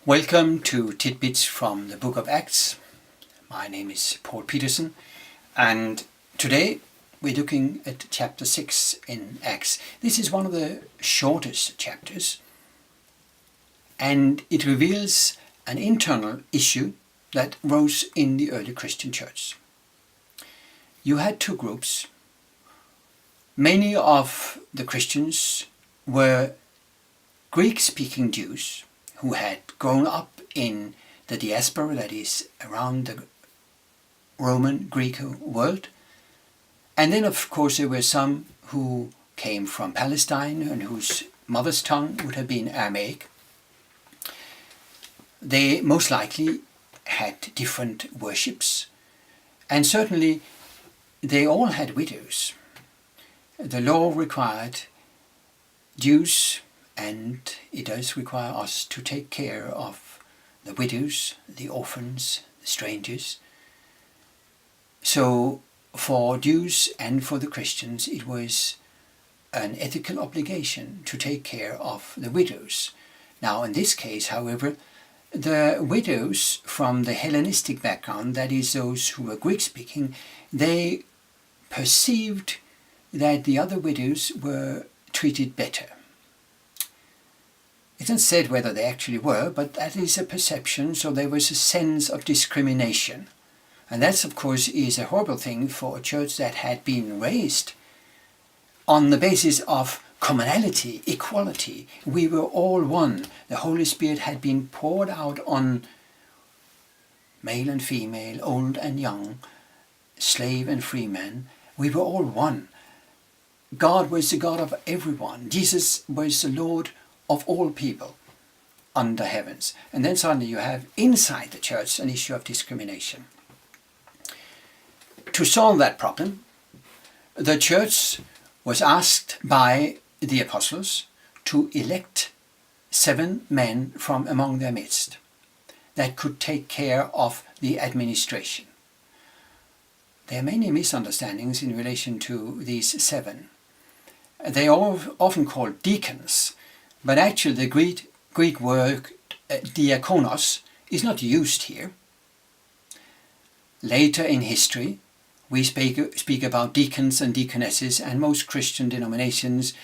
Welcome to Tidbits from the Book of Acts. My name is Petersen, and today we're looking at chapter 6 in Acts. This is one of the shortest chapters, and it reveals an internal issue that rose in the early Christian church. You had two groups. Many of the Christians were Greek-speaking Jews who had grown up in the diaspora, that is, around the Roman Greek world. And then, of course, there were some who came from Palestine and whose mother's tongue would have been Aramaic. They most likely had different worships, and certainly they all had widows. The law required Jews, and it does require us to take care of the widows, the orphans, the strangers. So for Jews and for the Christians, it was an ethical obligation to take care of the widows. Now, in this case, however, the widows from the Hellenistic background, that is, those who were Greek-speaking, they perceived that the other widows were treated better. It isn't said whether they actually were, but that is a perception, so there was a sense of discrimination. And that, of course, is a horrible thing for a church that had been raised on the basis of commonality, equality. We were all one. The Holy Spirit had been poured out on male and female, old and young, slave and free man. We were all one. God was the God of everyone. Jesus was the Lord of all people under heavens. And then suddenly you have inside the church an issue of discrimination. To solve that problem, the church was asked by the apostles to elect 7 men from among their midst that could take care of the administration. There are many misunderstandings in relation to these 7. They are often called deacons, but actually the Greek word diakonos is not used here. Later in history, we speak about deacons and deaconesses, and most Christian denominations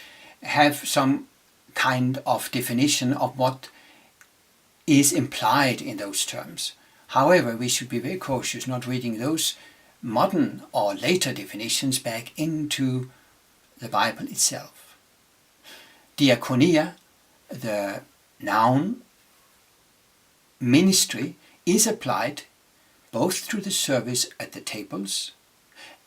have some kind of definition of what is implied in those terms. However, we should be very cautious not reading those modern or later definitions back into the Bible itself. Diaconia, the noun ministry, is applied both to the service at the tables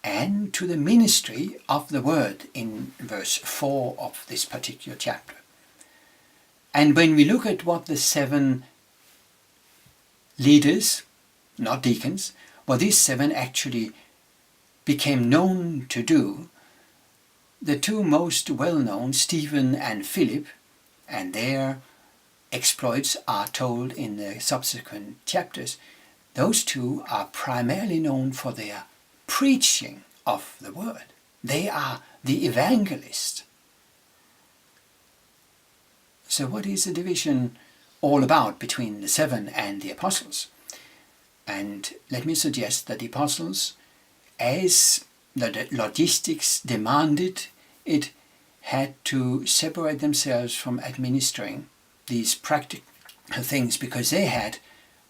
and to the ministry of the word in verse 4 of this particular chapter. And when we look at what the 7 leaders, not deacons, what these 7 actually became known to do, the 2 most well-known, Stephen and Philip, and their exploits are told in the subsequent chapters, those 2 are primarily known for their preaching of the word. They are the evangelists. So what is the division all about between the 7 and the apostles? And let me suggest that the apostles, as the logistics demanded it, had to separate themselves from administering these practical things, because they had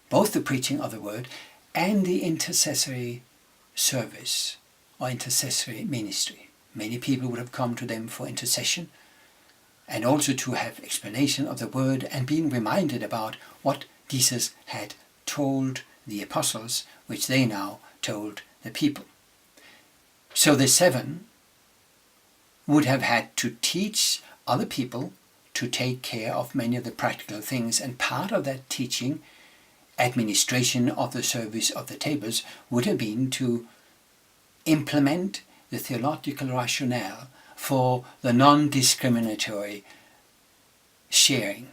both the preaching of the word and the intercessory service or intercessory ministry. Many people would have come to them for intercession and also to have explanation of the word and being reminded about what Jesus had told the apostles, which they now told the people. So the 7 would have had to teach other people to take care of many of the practical things, and part of that teaching, administration of the service of the tables, would have been to implement the theological rationale for the non-discriminatory sharing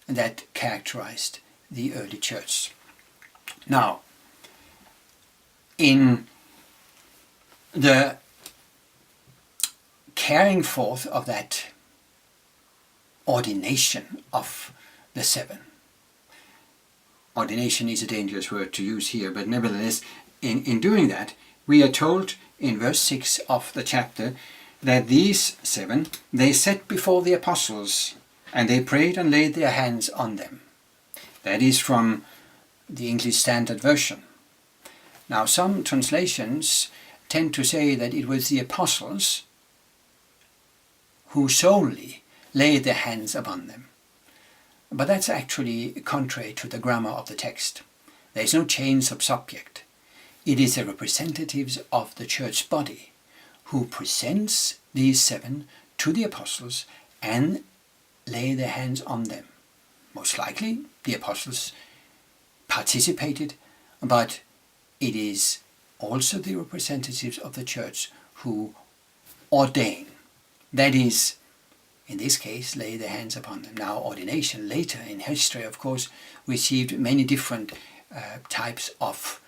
that characterized the early church. Now, in the carrying forth of that ordination of the 7, ordination is a dangerous word to use here, but nevertheless, in doing that, we are told in verse 6 of the chapter that these 7, they sat before the apostles, and they prayed and laid their hands on them. That is from the English Standard Version. Now, some translations tend to say that it was the apostles who solely laid their hands upon them. But that's actually contrary to the grammar of the text. There is no change of subject. It is the representatives of the church body who presents these 7 to the apostles and lay their hands on them. Most likely the apostles participated, but it is also the representatives of the church who ordain. That is, in this case, lay their hands upon them. Now, ordination later in history, of course, received many different types of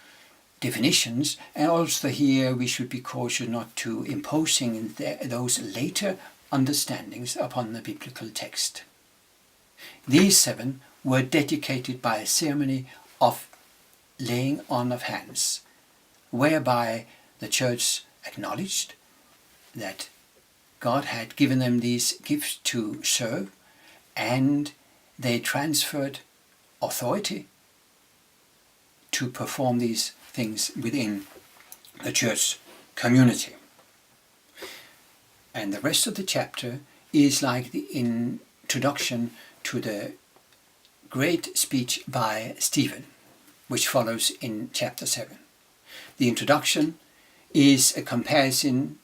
definitions, and also here we should be cautious not to imposing those later understandings upon the biblical text. These 7 were dedicated by a ceremony of laying on of hands, whereby the church acknowledged that God had given them these gifts to serve, and they transferred authority to perform these things within the church community. And the rest of the chapter is like the introduction to the great speech by Stephen, which follows in chapter 7. The introduction is a comparison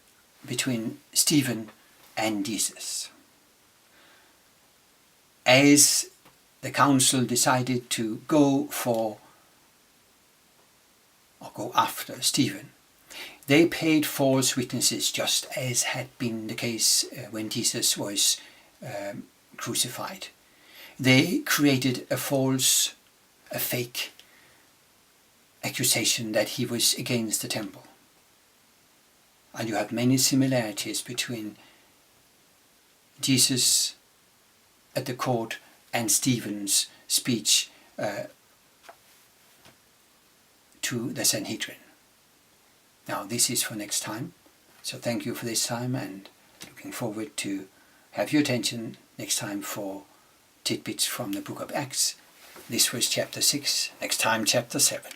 between Stephen and Jesus. As the council decided to go after Stephen, they paid false witnesses, just as had been the case when Jesus was crucified. They created a fake accusation that he was against the temple. And you have many similarities between Jesus at the court and Stephen's speech to the Sanhedrin. Now, this is for next time. So thank you for this time, and looking forward to have your attention next time for tidbits from the book of Acts. This was chapter 6, next time chapter 7.